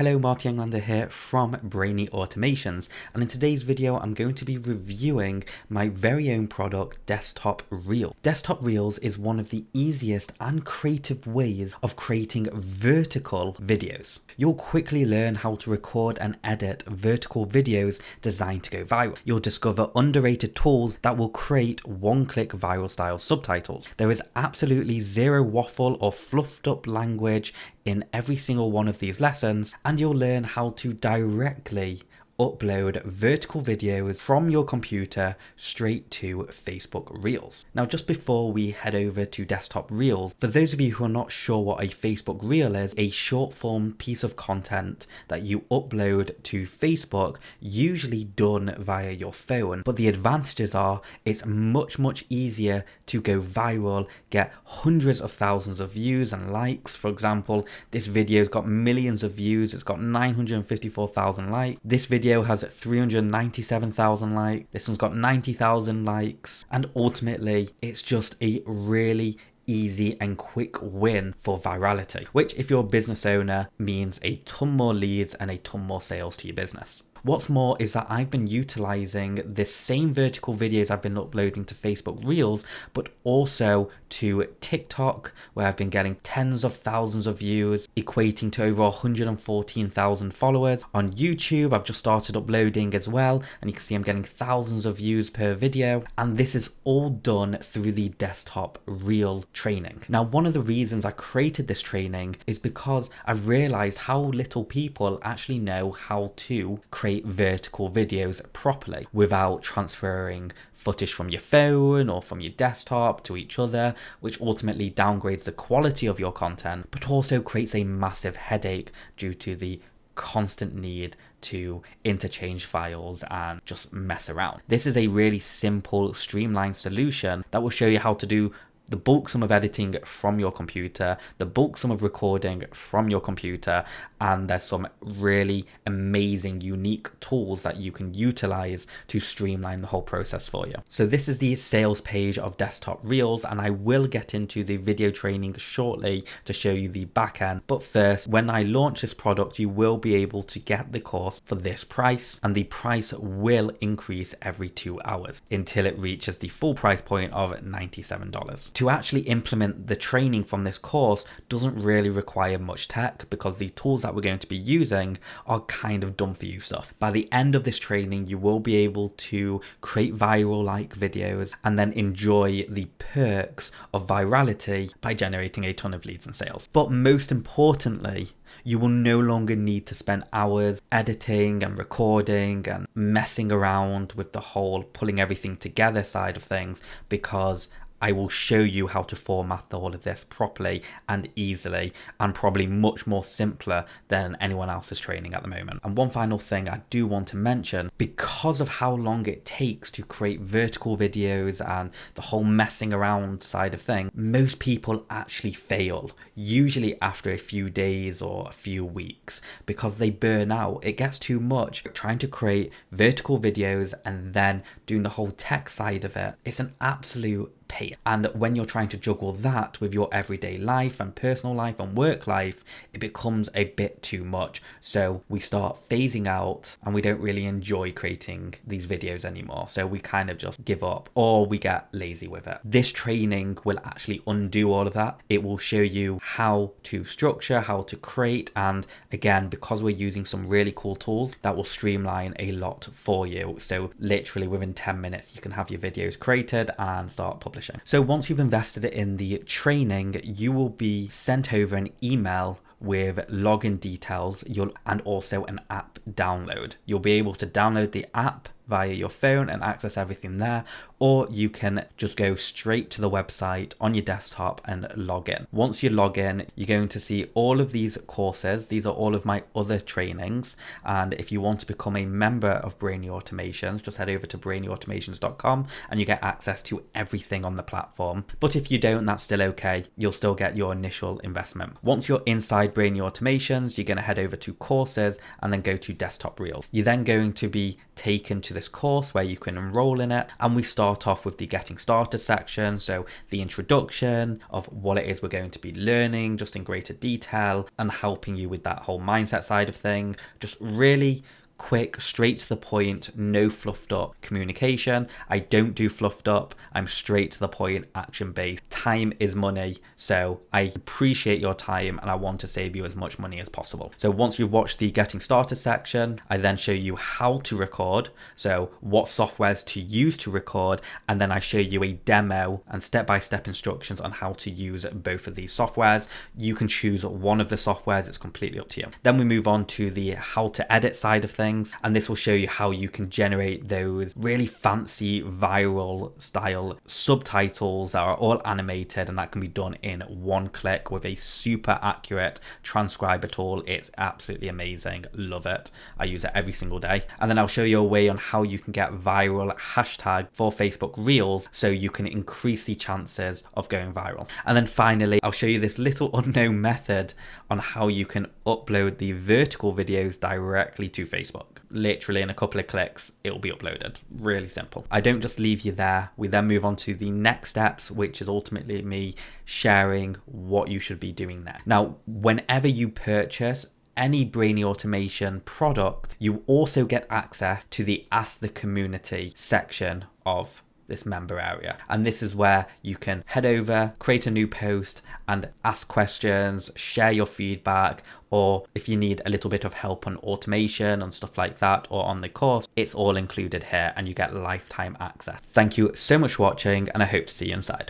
Hello, Marty Englander here from Brainy Automations, and in today's video I'm going to be reviewing my very own product, Desktop Reel. Desktop Reels is one of the easiest and creative ways of creating vertical videos. You'll quickly learn how to record and edit vertical videos designed to go viral. You'll discover underrated tools that will create one-click viral style subtitles. There is absolutely zero waffle or fluffed up language in every single one of these lessons, and you'll learn how to directly upload vertical videos from your computer straight to Facebook Reels. Now, just before we head over to Desktop Reels, for those of you who are not sure what a Facebook Reel is, a short form piece of content that you upload to Facebook, usually done via your phone. But the advantages are it's much easier to go viral, get hundreds of thousands of views and likes. For example, this video's got millions of views, it's got 954,000 likes. This video has 397,000 likes. This one's got 90,000 likes. And ultimately, it's just a really easy and quick win for virality, which if you're a business owner means a ton more leads and a ton more sales to your business. What's more is that I've been utilizing the same vertical videos I've been uploading to Facebook Reels, but also to TikTok, where I've been getting tens of thousands of views, equating to over 114,000 followers. On YouTube, I've just started uploading as well, and you can see I'm getting thousands of views per video. And this is all done through the Desktop Reel training. Now, one of the reasons I created this training is because I've realized how little people actually know how to create vertical videos properly without transferring footage from your phone or from your desktop to each other, which ultimately downgrades the quality of your content, but also creates a massive headache due to the constant need to interchange files and just mess around. This is a really simple, streamlined solution that will show you how to do the bulk sum of editing from your computer, the bulk sum of recording from your computer, and there's some really amazing, unique tools that you can utilize to streamline the whole process for you. So this is the sales page of Desktop Reels, and I will get into the video training shortly to show you the back end. But first, when I launch this product, you will be able to get the course for this price, and the price will increase every 2 hours until it reaches the full price point of $97. To actually implement the training from this course doesn't really require much tech, because the tools that we're going to be using are kind of done for you stuff. By the end of this training, you will be able to create viral like videos and then enjoy the perks of virality by generating a ton of leads and sales. But most importantly, you will no longer need to spend hours editing and recording and messing around with the whole pulling everything together side of things, because I will show you how to format all of this properly and easily, and probably much more simpler than anyone else's training at the moment. And one final thing I do want to mention, because of how long it takes to create vertical videos and the whole messing around side of things, most people actually fail, usually after a few days or a few weeks, because they burn out. It gets too much trying to create vertical videos and then doing the whole tech side of it. It's an absolute pain. And when you're trying to juggle that with your everyday life and personal life and work life, it becomes a bit too much. So we start phasing out and we don't really enjoy creating these videos anymore. So we kind of just give up or we get lazy with it. This training will actually undo all of that. It will show you how to structure, how to create, and again, because we're using some really cool tools, that will streamline a lot for you. So literally within 10 minutes, you can have your videos created and start publishing. So once you've invested in the training, you will be sent over an email with login details and also an app download. You'll be able to download the app via your phone and access everything there, or you can just go straight to the website on your desktop and log in. Once you log in, you're going to see all of these courses. These are all of my other trainings, and if you want to become a member of Brainy Automations, just head over to brainyautomations.com and you get access to everything on the platform. But if you don't, that's still okay. You'll still get your initial investment. Once you're inside Brainy Automations, you're going to head over to courses and then go to Desktop Reel. You're then going to be taken to the this course where you can enroll in it. And we start off with the getting started section. So the introduction of what it is we're going to be learning just in greater detail and helping you with that whole mindset side of thing. Just really quick, straight to the point, no fluffed up communication. I don't do fluffed up. I'm straight to the point, action based. Time is money, so I appreciate your time and I want to save you as much money as possible. So once you've watched the getting started section, I then show you how to record, so what softwares to use to record, and then I show you a demo and step-by-step instructions on how to use both of these softwares. You can choose one of the softwares, it's completely up to you. Then we move on to the how to edit side of things, and this will show you how you can generate those really fancy viral style subtitles that are all animated, and that can be done in one click with a super accurate transcriber tool. It's absolutely amazing, love it. I use it every single day. And then I'll show you a way on how you can get viral hashtag for Facebook Reels so you can increase the chances of going viral. And then finally, I'll show you this little unknown method on how you can upload the vertical videos directly to Facebook. Literally in a couple of clicks, it will be uploaded. Really simple. I don't just leave you there. We then move on to the next steps, which is ultimately me sharing what you should be doing next. Now, whenever you purchase any Brainy Automation product, you also get access to the Ask the Community section of this member area. And this is where you can head over, create a new post and ask questions, share your feedback, or if you need a little bit of help on automation and stuff like that, or on the course, it's all included here and you get lifetime access. Thank you so much for watching and I hope to see you inside.